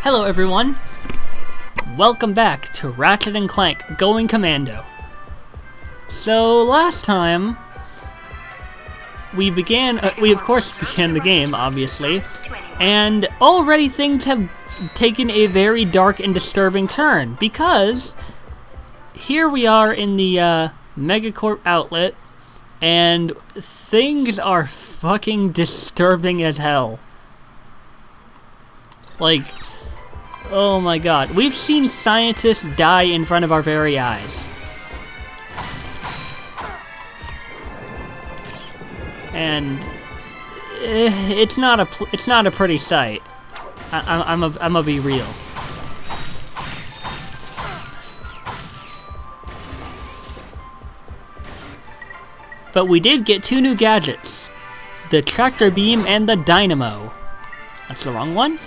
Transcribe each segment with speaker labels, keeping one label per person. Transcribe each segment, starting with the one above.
Speaker 1: Hello everyone, welcome back to Ratchet and Clank Going Commando. So last time we of course began the game, obviously, and already things have taken a very dark and disturbing turn, because here we are in the Megacorp outlet, and things are fucking disturbing as hell. Like, oh my god, we've seen scientists die in front of our very eyes. And it's not a pretty sight. I'ma be real. But we did get two new gadgets, the tractor beam and the dynamo. That's the wrong one.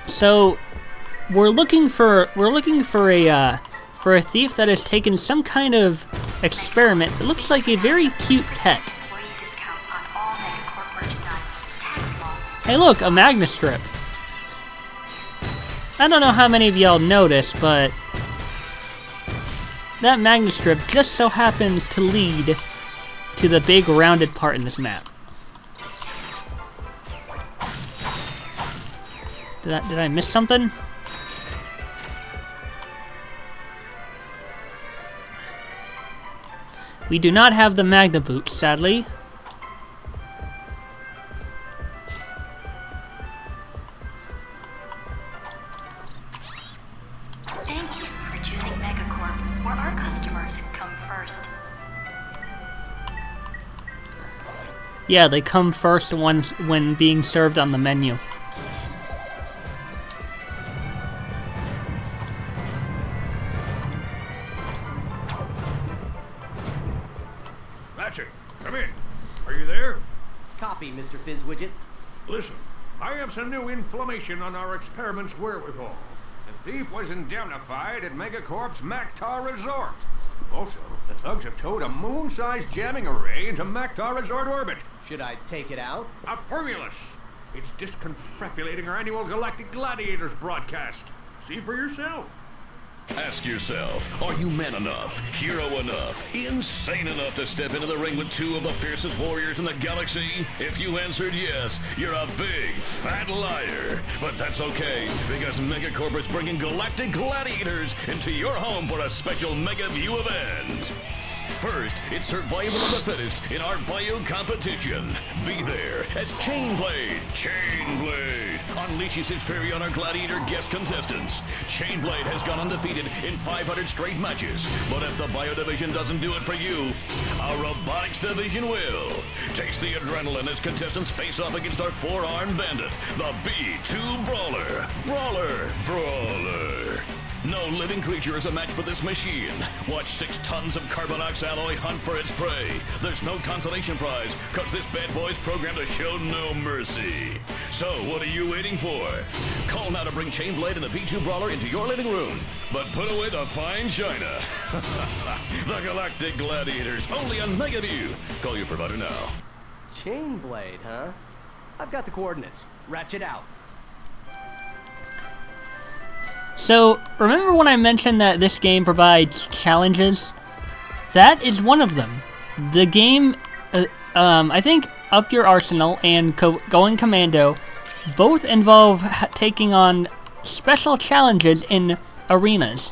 Speaker 1: So we're looking for a thief that has taken some kind of experiment that looks like a very cute pet. Hey look, a magna strip. I don't know how many of y'all noticed, but that magna strip just so happens to lead to the big rounded part in this map. Did I miss something? We do not have the Magna boots, sadly.
Speaker 2: Thank you for choosing Megacorp, where our customers come first.
Speaker 1: Yeah, they come first when being served on the menu.
Speaker 3: Ratchet, come in. Are you there?
Speaker 4: Copy, Mr. Fizzwidget.
Speaker 3: Listen, I have some new information on our experiment's wherewithal. The thief was indemnified at Megacorp's MAKTAR Resort. Also, the thugs have towed a moon-sized jamming array into MAKTAR Resort orbit.
Speaker 4: Should I take it out?
Speaker 3: A Formulus. It's disconfabulating our annual Galactic Gladiators broadcast. See for yourself.
Speaker 5: Ask yourself, are you man enough, hero enough, insane enough to step into the ring with two of the fiercest warriors in the galaxy? If you answered yes, you're a big, fat liar. But that's okay, because Megacorp is bringing Galactic Gladiators into your home for a special Mega View event. First, it's survival of the fittest in our bio competition. Be there as Chainblade unleashes his fury on our Gladiator guest contestants. Chainblade has gone undefeated in 500 straight matches, but if the bio division doesn't do it for you, our robotics division will. Taste the adrenaline as contestants face off against our four-armed bandit, the B2 Brawler. No living creature is a match for this machine. Watch 6 tons of Carbonox alloy hunt for its prey. There's no consolation prize, cause this bad boy's programmed to show no mercy. So what are you waiting for? Call now to bring Chainblade and the B2 Brawler into your living room. But put away the fine china. The Galactic Gladiators, only on Megaview. Call your provider now.
Speaker 4: Chainblade, huh? I've got the coordinates. Ratchet out.
Speaker 1: So, remember when I mentioned that this game provides challenges? That is one of them. The game, I think Up Your Arsenal and Going Commando both involve taking on special challenges in arenas.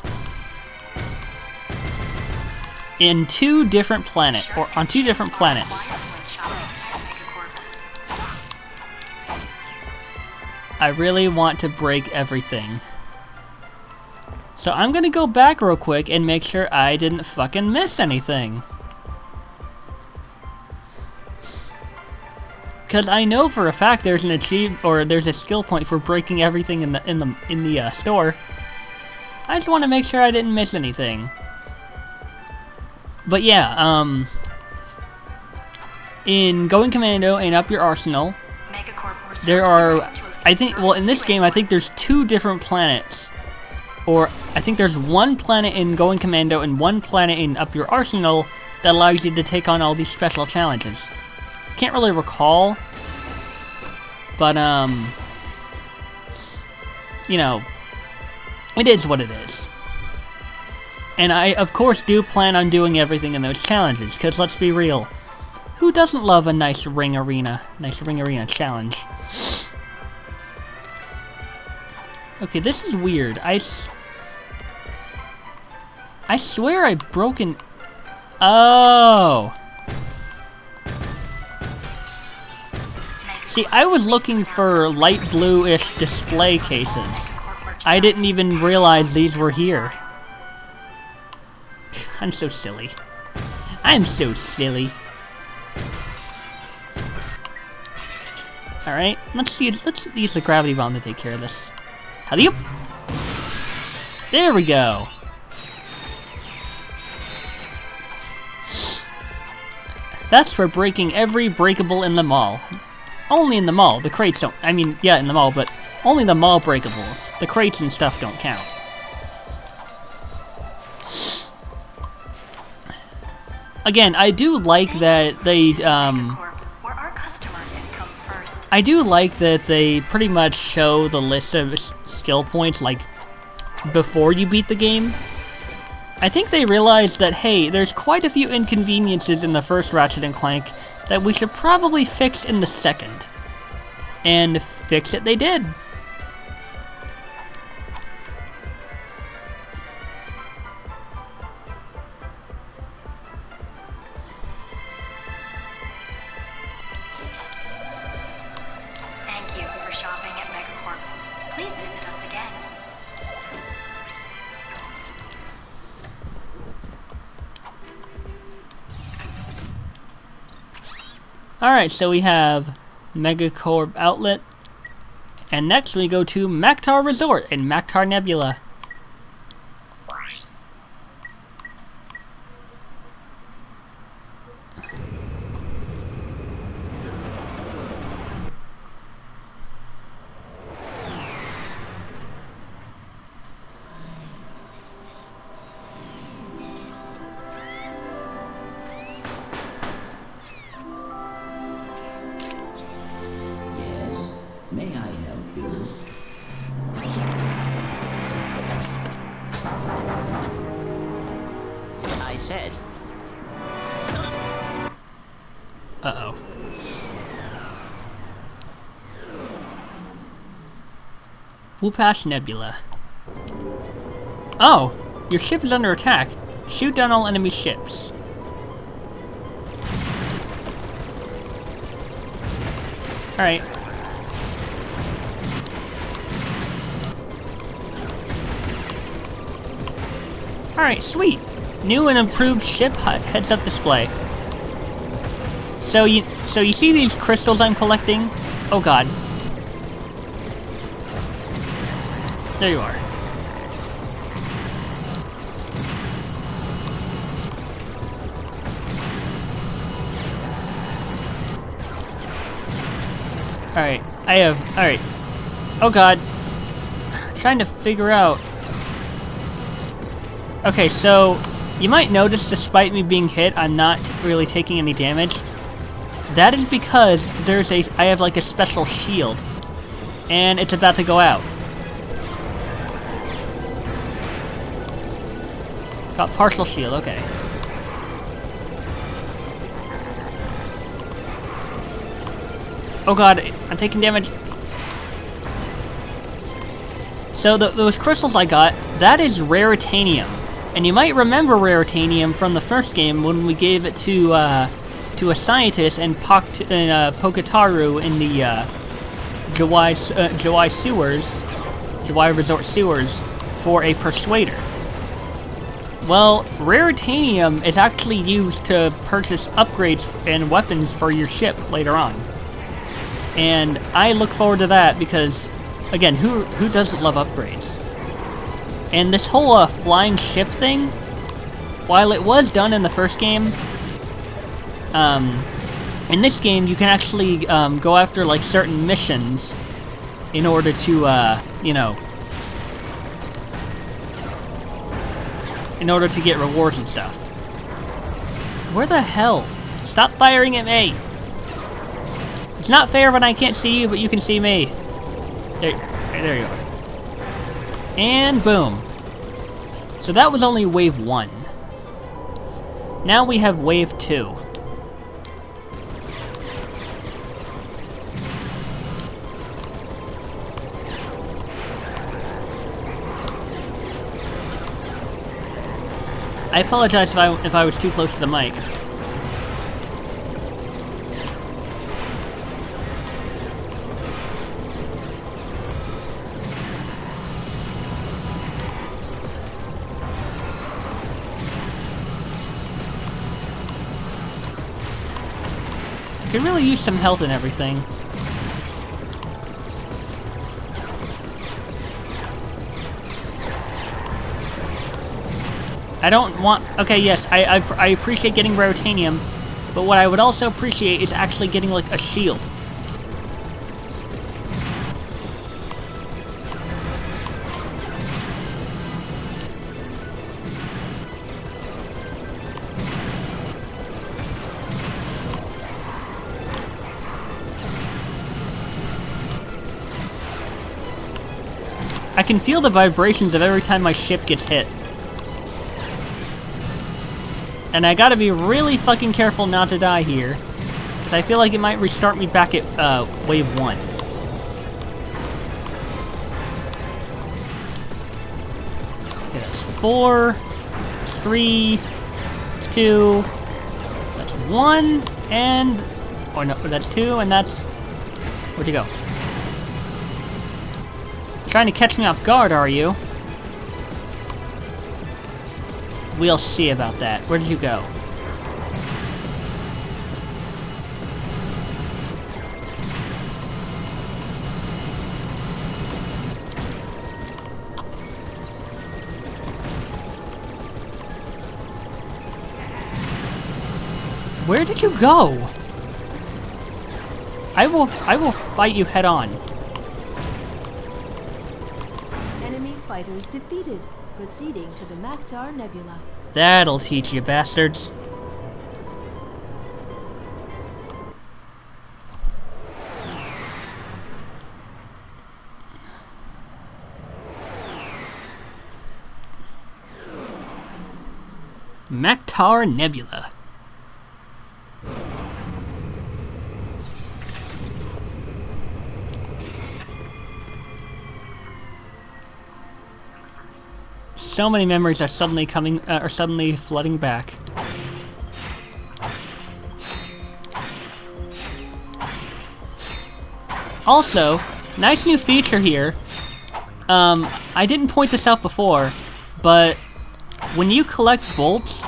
Speaker 1: In on two different planets. I really want to break everything. So I'm gonna go back real quick and make sure I didn't fucking miss anything. Cause I know for a fact there's an there's a skill point for breaking everything in the store. I just want to make sure I didn't miss anything. But yeah, in Going Commando and Up Your Arsenal, there are, I think, well, in this game, I think there's 2 different planets or I think there's one planet in Going Commando and one planet in Up Your Arsenal that allows you to take on all these special challenges. I can't really recall, but you know, it is what it is. And I, of course, do plan on doing everything in those challenges, because let's be real, who doesn't love a nice ring arena challenge? Okay, this is weird. I swear I broken. Oh. See, I was looking for light blue-ish display cases. I didn't even realize these were here. I'm so silly. I'm so silly. Alright, let's use the gravity bomb to take care of this. Halley-oop! There we go! That's for breaking every breakable in the mall. Only in the mall. The crates don't. I mean, yeah, in the mall, but only the mall breakables. The crates and stuff don't count. Again, I do like that they, I do like that they pretty much show the list of skill points, like, before you beat the game. I think they realized that, hey, there's quite a few inconveniences in the first Ratchet and Clank that we should probably fix in the second. And fix it they did.
Speaker 2: Thank you for shopping at MegaCorp. Please visit us again.
Speaker 1: Alright, so we have MegaCorp Outlet, and next we go to MAKTAR Resort in MAKTAR Nebula.
Speaker 6: May I help you? I said.
Speaker 1: Uh-oh. Wupash Nebula. Oh! Your ship is under attack. Shoot down all enemy ships. Alright. Alright, sweet. New and improved ship heads-up display. So you see these crystals I'm collecting? Oh god. There you are. Alright, alright. Oh god. Trying to figure out. Okay, so you might notice despite me being hit, I'm not really taking any damage. That is because I have like a special shield, and it's about to go out. Got partial shield, okay. Oh god, I'm taking damage. So those crystals I got, that is Raritanium. And you might remember Raritanium from the first game when we gave it to a scientist and Pokataru in the Jawai Resort sewers for a persuader. Well, Raritanium is actually used to purchase upgrades and weapons for your ship later on. And I look forward to that because, again, who doesn't love upgrades? And this whole flying ship thing, while it was done in the first game, in this game you can actually go after like certain missions in order to, you know, in order to get rewards and stuff. Where the hell? Stop firing at me! It's not fair when I can't see you, but you can see me. There you are. And boom. So that was only wave 1. Now we have wave 2. I apologize if I was too close to the mic. I could really use some health and everything. I don't want... Okay, yes, I appreciate getting Rarotanium, but what I would also appreciate is actually getting, like, a shield. I can feel the vibrations of every time my ship gets hit. And I gotta be really fucking careful not to die here, because I feel like it might restart me back at wave 1. Okay, that's 4, 3, 2, that's 1, and... Or no, that's 2, and that's... Where'd you go? Trying to catch me off guard, are you? We'll see about that. Where did you go? Where did you go? I will fight you head on.
Speaker 7: Enemy fighters defeated. Proceeding to the MAKTAR Nebula.
Speaker 1: That'll teach you, bastards. MAKTAR Nebula. So many memories are suddenly flooding back. Also, nice new feature here. I didn't point this out before, but when you collect bolts,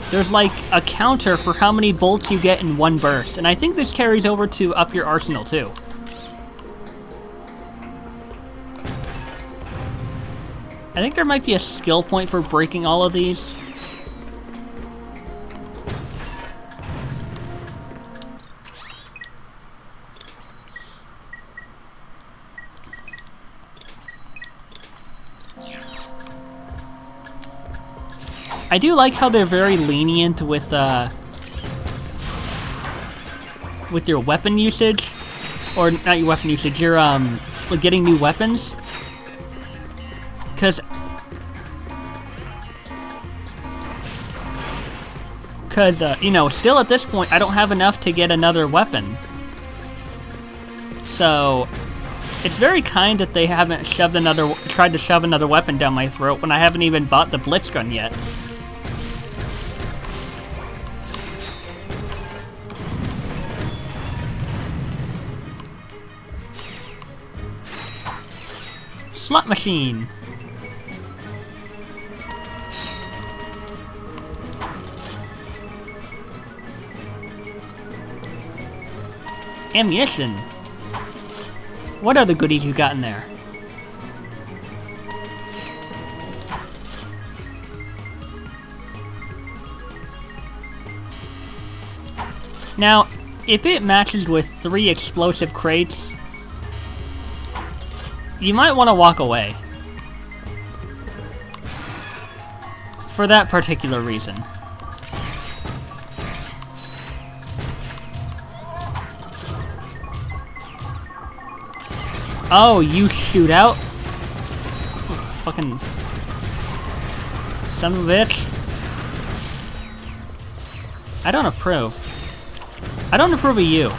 Speaker 1: there's like a counter for how many bolts you get in one burst, and I think this carries over to up your arsenal too. I think there might be a skill point for breaking all of these. I do like how they're very lenient with your weapon usage, or not your weapon usage, your like getting new weapons. Cause you know, still at this point, I don't have enough to get another weapon. So, it's very kind that they haven't tried to shove another weapon down my throat when I haven't even bought the Blitz gun yet. Slot machine. Ammunition. What other goodies you got in there? Now, if it matches with 3 explosive crates, you might want to walk away. for that particular reason. Oh, you shoot out? Fucking son of a bitch. I don't approve. I don't approve of you.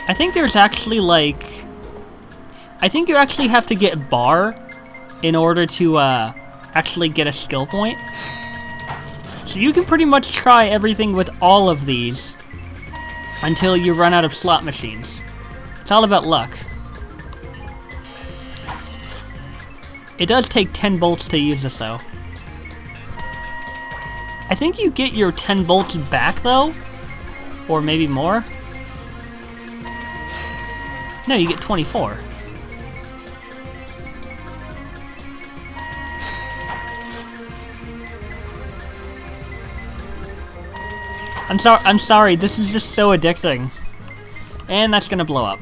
Speaker 1: I think there's actually like... I think you actually have to get bar in order to actually get a skill point. So you can pretty much try everything with all of these until you run out of slot machines. It's all about luck. It does take 10 bolts to use this though. I think you get your 10 bolts back though, or maybe more. No, you get 24. I'm sorry, this is just so addicting. And that's gonna blow up.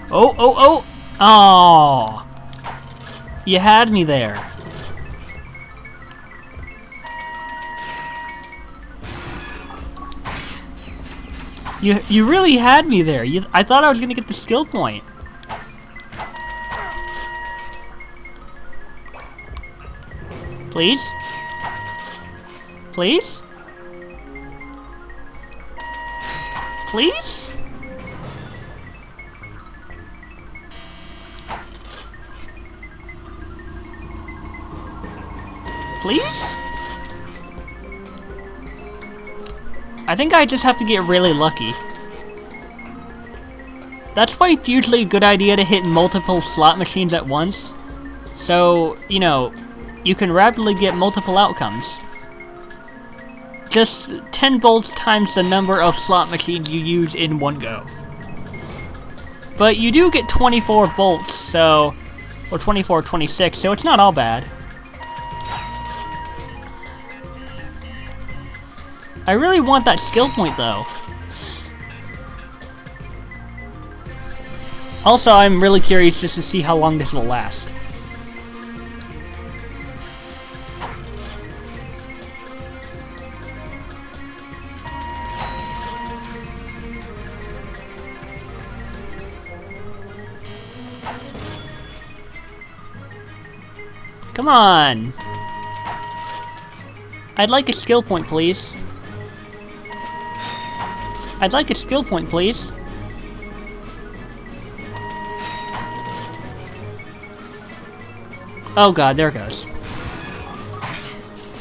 Speaker 1: Oh, oh, oh! Aww! You had me there. You really had me there. I thought I was gonna get the skill point. Please? Please? Please? Please? I think I just have to get really lucky. That's why it's usually a good idea to hit multiple slot machines at once. So, you know, you can rapidly get multiple outcomes. Just 10 bolts times the number of slot machines you use in one go. But you do get 24 bolts, so... or 24, 26, so it's not all bad. I really want that skill point, though. Also, I'm really curious just to see how long this will last. Come on! I'd like a skill point, please. I'd like a skill point, please. Oh god, there it goes.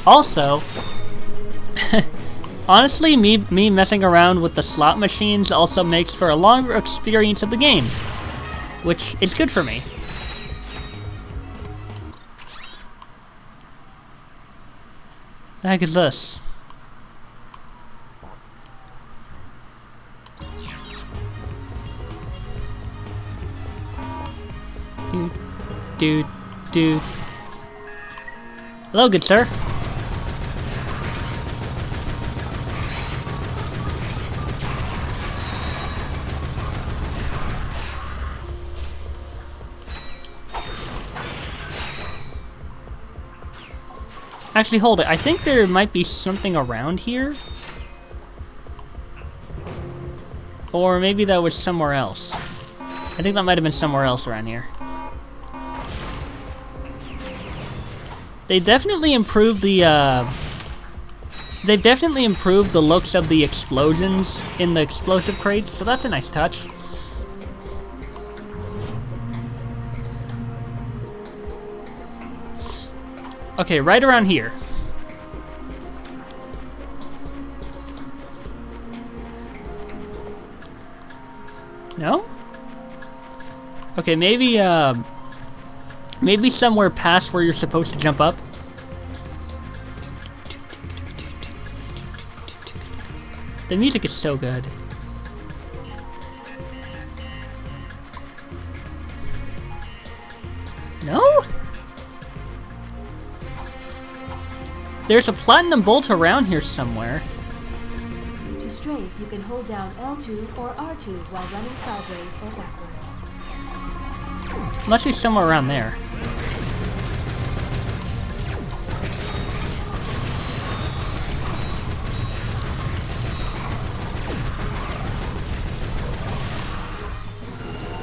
Speaker 1: Also, honestly, me messing around with the slot machines also makes for a longer experience of the game, which is good for me. The heck is this? Dude. Hello, good sir. Actually, hold it. I think there might be something around here. Or maybe that was somewhere else. I think that might have been somewhere else around here. They definitely improved the, they've definitely improved the looks of the explosions in the explosive crates, so that's a nice touch. Okay, right around here. No? Okay, maybe, maybe somewhere past where you're supposed to jump up. The music is so good. No? There's a platinum bolt around here somewhere.
Speaker 7: To strafe, you can hold down L2 or R2 while running sideways or backward.
Speaker 1: Must be somewhere around there.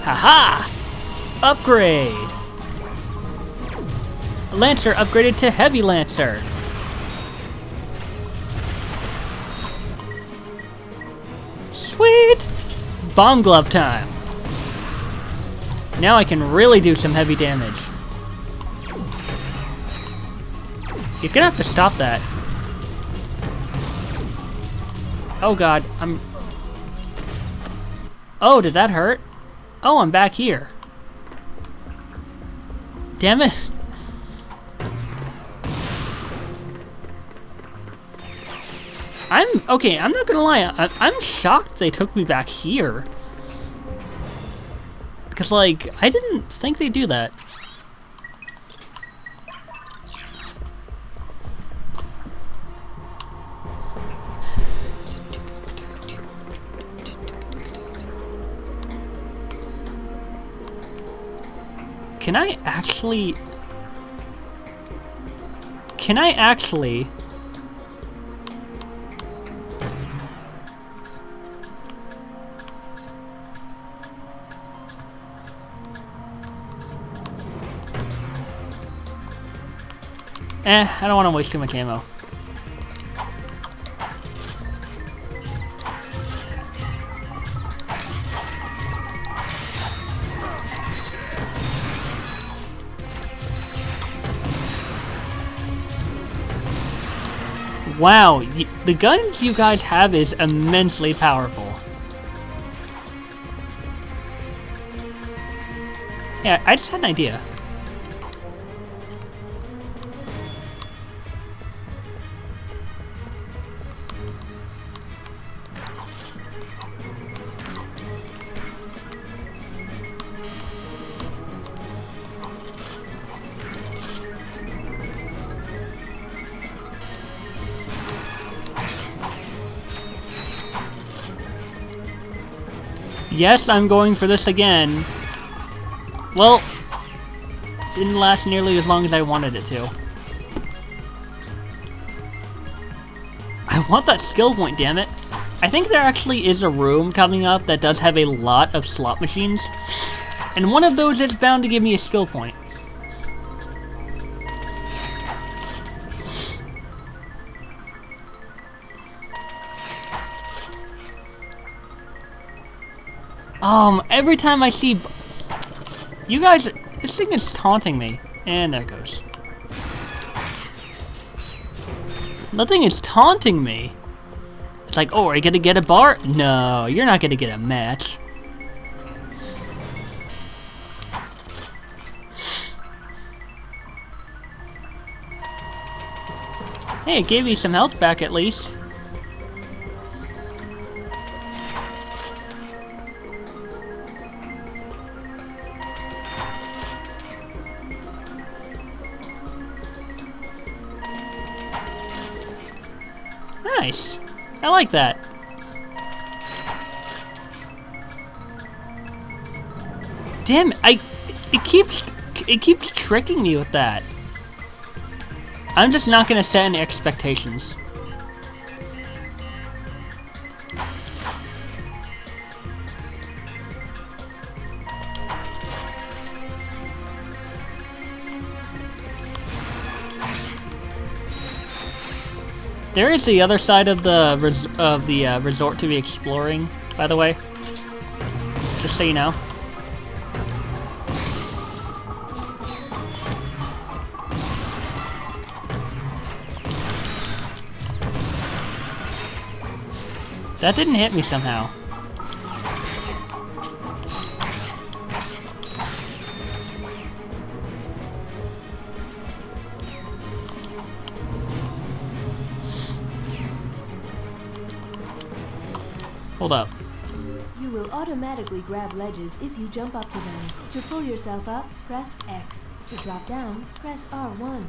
Speaker 1: Haha! Upgrade! Lancer upgraded to Heavy Lancer. Sweet! Bomb glove time. Now I can really do some heavy damage. You're gonna have to stop that. Oh god, Oh, did that hurt? Oh, I'm back here. Damn it. Okay, I'm not gonna lie, I'm shocked they took me back here. Because, like, I didn't think they'd do that. Can I actually... I don't want to waste too much ammo. Wow, the guns you guys have is immensely powerful. Yeah, I just had an idea. Yes, I'm going for this again. Well, didn't last nearly as long as I wanted it to. I want that skill point, damn it. I think there actually is a room coming up that does have a lot of slot machines, and one of those is bound to give me a skill point. Every time I see... You guys... This thing is taunting me. And there it goes. The thing is taunting me. It's like, oh, are you gonna get a bar? No, you're not gonna get a match. Hey, it gave me some health back at least. Nice. I like that. Damn it, it keeps tricking me with that. I'm just not gonna set any expectations. There is the other side of the resort to be exploring, by the way. Just so you know. That didn't hit me somehow. Hold up.
Speaker 7: You will automatically grab ledges if you jump up to them. To pull yourself up, press X. To drop down, press R1.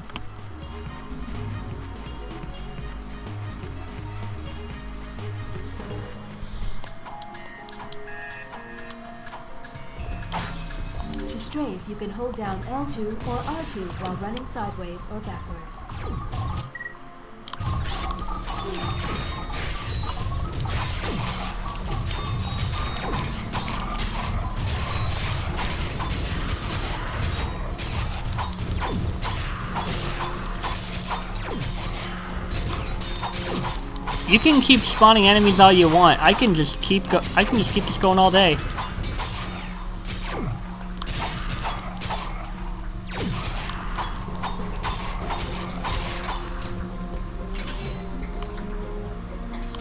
Speaker 7: To strafe, you can hold down L2 or R2 while running sideways or backwards.
Speaker 1: You can keep spawning enemies all you want. I can just keep this going all day.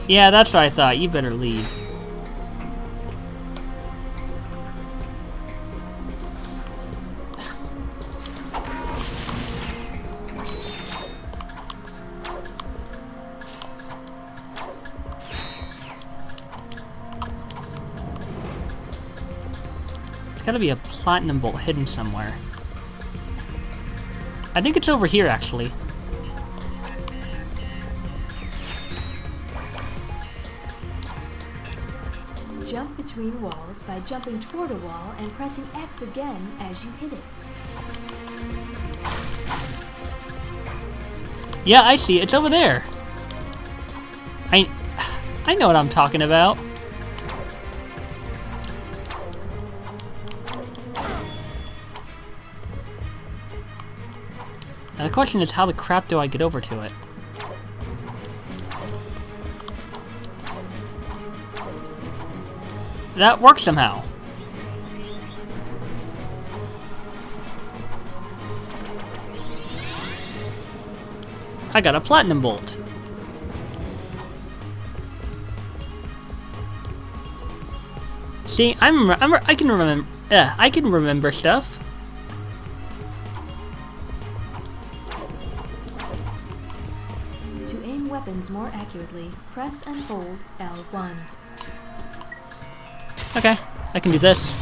Speaker 1: Yeah, that's what I thought. You better leave. There's gotta be a platinum bolt hidden somewhere. I think it's over here, actually.
Speaker 7: Jump between walls by jumping toward a wall and pressing X again as you hit it.
Speaker 1: Yeah, I see. It's over there. I know what I'm talking about. Now the question is, how the crap do I get over to it? That works somehow. I got a platinum bolt. See, I can remember stuff.
Speaker 7: To aim weapons more accurately, press and hold L1.
Speaker 1: Okay, I can do this.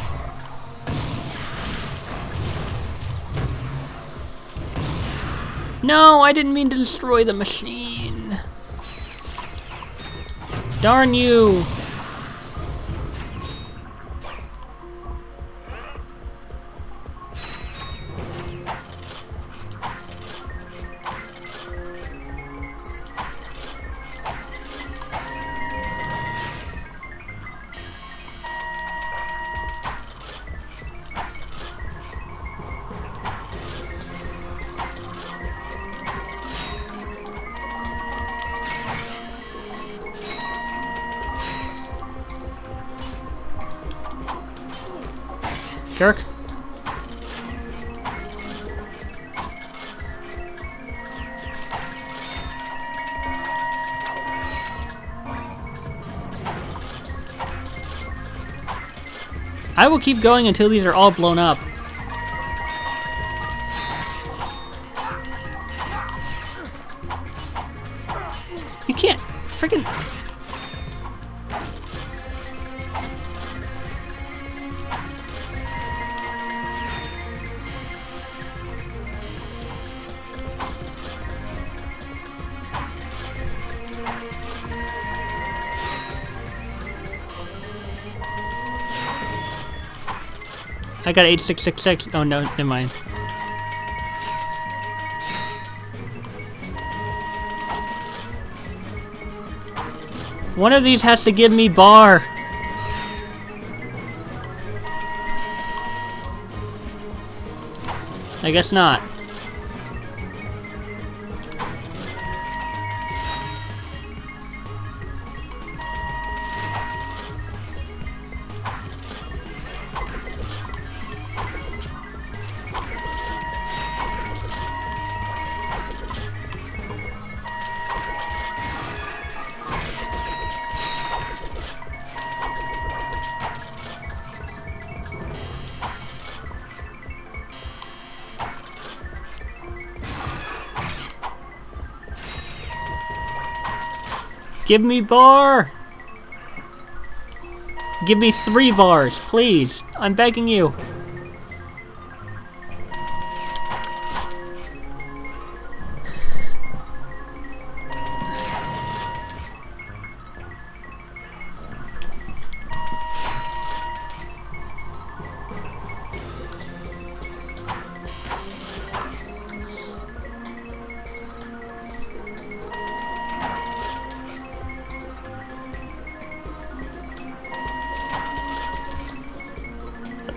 Speaker 1: No, I didn't mean to destroy the machine. Darn you. Jerk. I will keep going until these are all blown up. You can't freaking... I got 8666. Oh no, never mind. One of these has to give me bar. I guess not. Give me bar! Give me 3 bars, please. I'm begging you.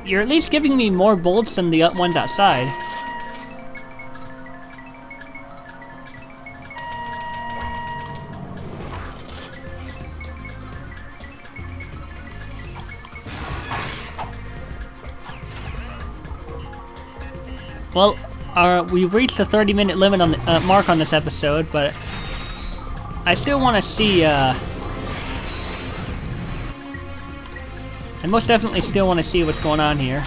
Speaker 1: You're at least giving me more bullets than the ones outside. Well, we've reached the 30-minute limit on the mark on this episode, but I still want to see. I most definitely still want to see what's going on here.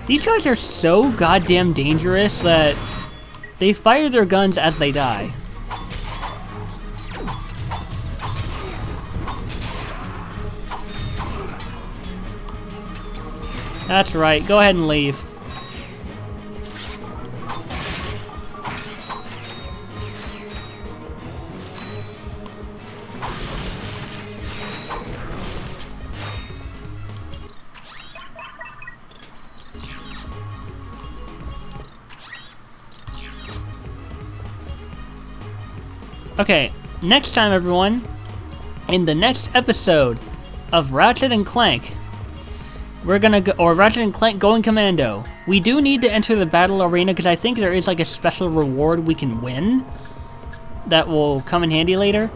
Speaker 1: These guys are so goddamn dangerous that they fire their guns as they die. That's right, go ahead and leave. Okay, next time everyone, in the next episode of Ratchet and Clank, we're gonna go, or Ratchet and Clank Going Commando. We do need to enter the battle arena because I think there is like a special reward we can win that will come in handy later.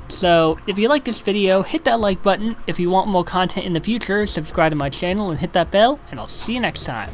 Speaker 1: So, if you like this video, hit that like button. If you want more content in the future, subscribe to my channel and hit that bell, and I'll see you next time.